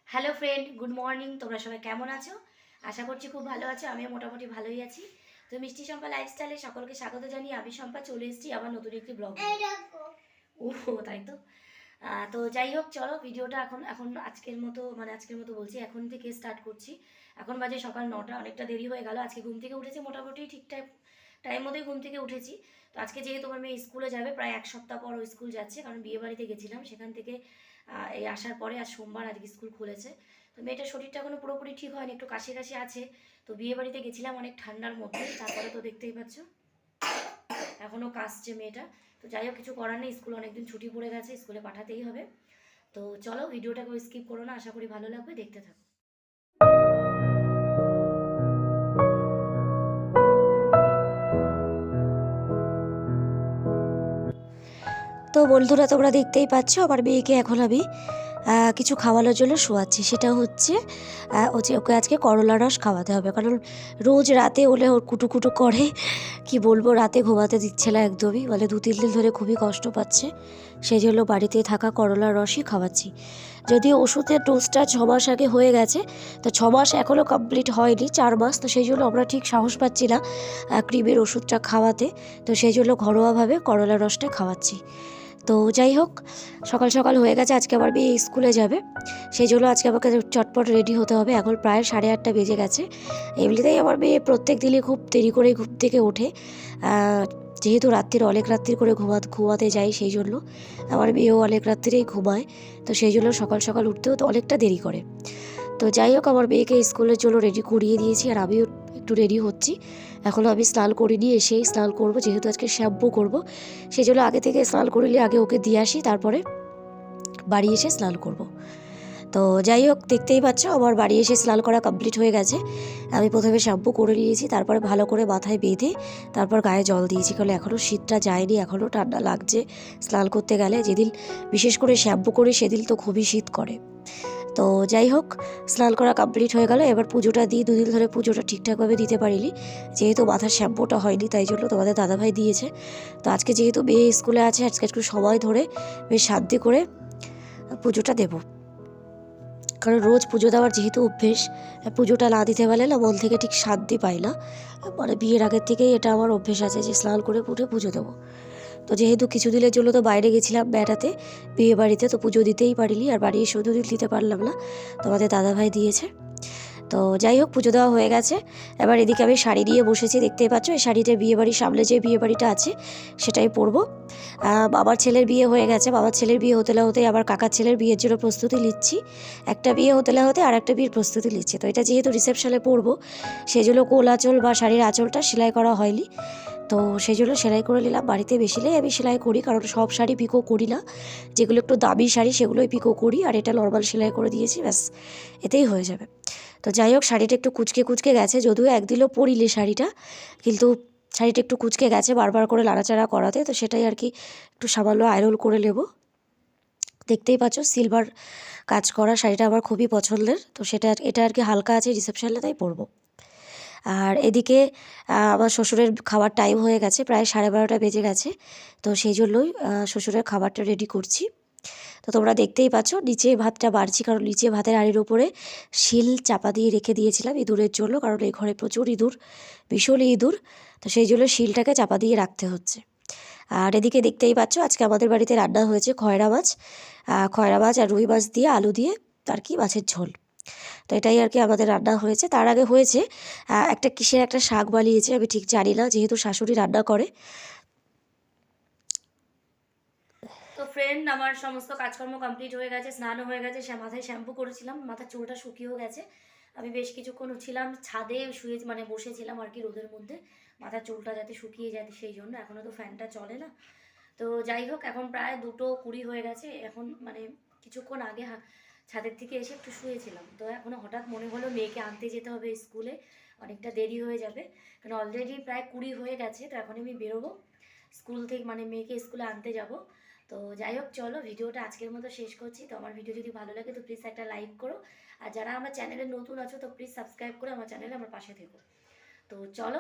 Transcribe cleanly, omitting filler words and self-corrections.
Hello friend, good morning. তোমরা সবাই কেমন আছো? আশা করছি খুব ভালো আছো। আমিও মোটামুটি ভালোই আছি। তো মিষ্টি শম্পা লাইফস্টাইলে সকলকে স্বাগত জানিয়ে আমি শম্পা চলে এসেছি আবার নতুন একটি ব্লগ। ও তাই তো। তো যাই হোক, চলো ভিডিওটা এখন এখন আজকের মতো বলছি, এখন থেকে স্টার্ট করছি। এখন বাজে সকাল 9টা, অনেকটা দেরি হয়ে গেল। আজকে ঘুম থেকে উঠেছি মোটামুটি ঠিকঠাক টাইম মতোই ঘুম থেকে উঠেছি। তো আজকে যেহেতু আমার মেয়ে স্কুলে যাবে, প্রায় এক সপ্তাহ পর ও স্কুল যাচ্ছে, কারণ বিয়ে বাড়িতে গেছিলাম, সেখান থেকে এই আসার পরে আজ সোমবার, আজকে স্কুল খুলেছে। তো মেয়েটার শরীরটা এখনো পুরোপুরি ঠিক হয়নি, একটু কাশি কাশি আছে। তো বিয়ে বাড়িতে গেছিলাম অনেক ঠান্ডার মধ্যে, তারপরে তো দেখতেই পাচ্ছ এখনও কাশছে মেয়েটা। তো যাই হোক, কিছু করার নেই, স্কুল অনেকদিন ছুটি পড়ে গেছে, স্কুলে পাঠাতেই হবে। তো চলো, ভিডিওটাকে স্কিপ করো না, আশা করি ভালো লাগবে, দেখতে থাকো। তো বন্ধুরা, তোমরা দেখতেই পাচ্ছ আমার মেয়েকে এখন আমি কিছু খাওয়ানোর জন্য শোয়াচ্ছি। সেটা হচ্ছে ওকে আজকে করলা রস খাওয়াতে হবে, কারণ রোজ রাতে হলে ওর কুটুকুটু করে, কি বলবো, রাতে ঘুমাতে দিচ্ছে না একদমই, বলে 2-3 দিন ধরে খুবই কষ্ট পাচ্ছে। সেই জন্য বাড়িতে থাকা করলার রসই খাওয়াচ্ছি। যদিও ওষুধের ডোজটা 6 মাস আগে হয়ে গেছে, তো 6 মাস এখনও কমপ্লিট হয়নি, 4 মাস। তো সেই জন্য আমরা ঠিক সাহস পাচ্ছি না ক্রিমের ওষুধটা খাওয়াতে। তো সেই জন্য ঘরোয়াভাবে করলা রসটা খাওয়াচ্ছি। তো যাই হোক, সকাল সকাল হয়ে গেছে, আজকে আবার মেয়ে স্কুলে যাবে, সেই জন্য আজকে আমাকে চটপট রেডি হতে হবে। এখন প্রায় 8:30 বেজে গেছে। এমনিতেই আমার মেয়ে প্রত্যেক দিনই খুব দেরি করে ঘুম থেকে ওঠে, যেহেতু অনেক রাত্রির করে ঘুমাতে যাই, সেই জন্য আমার মেয়েও অনেক রাত্রিরেই ঘুমায়। তো সেই জন্য সকাল সকাল উঠতেও তো অনেকটা দেরি করে। তো যাই হোক, আমার মেয়েকে স্কুলের জন্য রেডি করিয়ে দিয়েছি, আর আমিও একটু রেডি হচ্ছি। এখনও আমি স্নান করিনি, এসেই স্নান করব, যেহেতু আজকে শ্যাম্পু করব, সেই জন্য আগে থেকে স্নান করিলে আগে ওকে দিয়ে আসি, তারপরে বাড়ি এসে স্নান করব। তো যাই হোক, দেখতেই পাচ্ছ আমার বাড়ি এসে স্নান করা কমপ্লিট হয়ে গেছে। আমি প্রথমে শ্যাম্পু করে নিয়েছি, তারপরে ভালো করে মাথায় বেঁধে তারপর গায়ে জল দিয়েছি, কারণ এখনও শীতটা যায়নি, এখনও ঠান্ডা লাগছে স্নান করতে গেলে। যেদিন বিশেষ করে শ্যাম্পু করি সেদিন তো খুবই শীত করে। তো যাই হোক, স্নান করা কমপ্লিট হয়ে গেল। এবার পুজোটা দিই, 2 দিন ধরে পুজোটা ঠিকঠাকভাবে দিতে পারিনি, যেহেতু মাথার শ্যাম্পুটা হয়নি, তাই জন্য তোমাদের দাদাভাই দিয়েছে। তো আজকে যেহেতু মেয়ে স্কুলে আছে, আজকে একটু সময় ধরে বেশ শান্তি করে পুজোটা দেব, কারণ রোজ পুজো দেওয়ার যেহেতু অভ্যেস, পুজোটা না দিতে পারলে না মন থেকে ঠিক শান্তি পাই না। মানে বিয়ের আগের থেকেই এটা আমার অভ্যেস আছে যে স্নান করে পুজো দেবো। তো যেহেতু কিছুদিনের জন্য তো বাইরে গেছিলাম বেড়াতে, বিয়ে বাড়িতে, তো পুজো দিতেই পারিনি, আর বাড়ি এসেও 2 দিন দিতে পারলাম না, তোমাদের দাদাভাই দিয়েছে। তো যাই হোক, পুজো দেওয়া হয়ে গেছে। এবার এদিকে আমি শাড়ি নিয়ে বসেছি, দেখতেই পাচ্ছ এই শাড়িটা বিয়ে বাড়ির সামনে যে বিয়ে বাড়িটা আছে সেটাই পরবো। বাবার ছেলের বিয়ে হয়ে গেছে, বাবার ছেলের বিয়ে হতে না হতেই আবার কাকার ছেলের বিয়ের জন্য প্রস্তুতি নিচ্ছি। একটা বিয়ে হতে না হতে আর একটা বিয়ের প্রস্তুতি নিচ্ছি। তো এটা যেহেতু রিসেপশনে পরবো, সেই জন্য কোল আঁচল বা শাড়ির আঁচলটা সেলাই করা হয়নি, তো সেই জন্য সেলাই করে নিলাম। বাড়িতে বেশিলেই আমি সেলাই করি, কারণ সব শাড়ি পিকো করি না, যেগুলো একটু দামি শাড়ি সেগুলোই পিকো করি, আর এটা নর্মাল সেলাই করে দিয়েছি, ব্যাস এতেই হয়ে যাবে। তো যাই হোক, শাড়িটা একটু কুচকে কুচকে গেছে, যদিও একদিনও পরিলে শাড়িটা, কিন্তু শাড়িটা একটু কুচকে গেছে বারবার করে নাড়াচাড়া করাতে, তো সেটাই আর কি একটু সামান্য আয়রন করে নেব। দেখতেই পাচ্ছ সিলভার কাজ করা শাড়িটা আমার খুবই পছন্দের, তো এটা আর কি হালকা আছে রিসেপশনে, তাই পরবো। আর এদিকে আমার শ্বশুরের খাবার টাইম হয়ে গেছে, প্রায় 12:30 বেজে গেছে, তো সেই জন্যই শ্বশুরের খাবারটা রেডি করছি। তো তোমরা দেখতেই পাচ্ছ নিচে ভাতটা বাড়ছি, কারণ নিচে ভাতের হাঁড়ির ওপরে শিল চাপা দিয়ে রেখে দিয়েছিলাম ইঁদুরের জন্য, কারণ এই ঘরে প্রচুর ইঁদুর, ভীষণ ইঁদুর, তো সেই জন্য শিলটাকে চাপা দিয়ে রাখতে হচ্ছে। আর এদিকে দেখতেই পাচ্ছ আজকে আমাদের বাড়িতে রান্না হয়েছে খয়রা মাছ আর রুই মাছ দিয়ে আলু দিয়ে আর কি মাছের ঝোল। তো এটাই আর কি আমাদের রান্না হয়েছে। তার আগে হয়েছে একটা কিসের একটা শাক বানিয়েছে, আমি ঠিক জানি না, যেহেতু শাশুড়ি রান্না করে। তো ফ্রেন্ড, আমার সমস্ত কাজকর্ম কমপ্লিট হয়ে গেছে, স্নানও হয়ে গেছে, মাথায় শ্যাম্পু করেছিলাম, মাথার চুলটা শুকিয়েও গেছে। আমি বেশ কিছুক্ষণ ছিলাম ছাদে, বসেছিলাম আর কি রোদের মধ্যে, মাথার চুলটা যাতে শুকিয়ে যায় সেই জন্য। এখনও তো ফ্যানটা চলে না। তো যাই হোক, এখন প্রায় 2:20 হয়ে গেছে। এখন কিছুক্ষণ আগে ছাদের থেকে এসে একটু শুয়েছিলাম, তো এখনও হঠাৎ মনে হলো মেয়েকে আনতে যেতে হবে স্কুলে, অনেকটা দেরি হয়ে যাবে, কারণ অলরেডি প্রায় 20 হয়ে গেছে। তো এখন আমি বেরোবো স্কুল থেকে, মেয়েকে স্কুলে আনতে যাব। তো যাই হোক, চলো ভিডিওটা আজকের মতো শেষ করছি। তো আমার ভিডিও যদি ভালো লাগে তো প্লিজ একটা লাইক করো, আর যারা আমার চ্যানেলে নতুন আছো তো প্লিজ সাবস্ক্রাইব করে আমার চ্যানেলে আমার পাশে থেকো। তো চলো,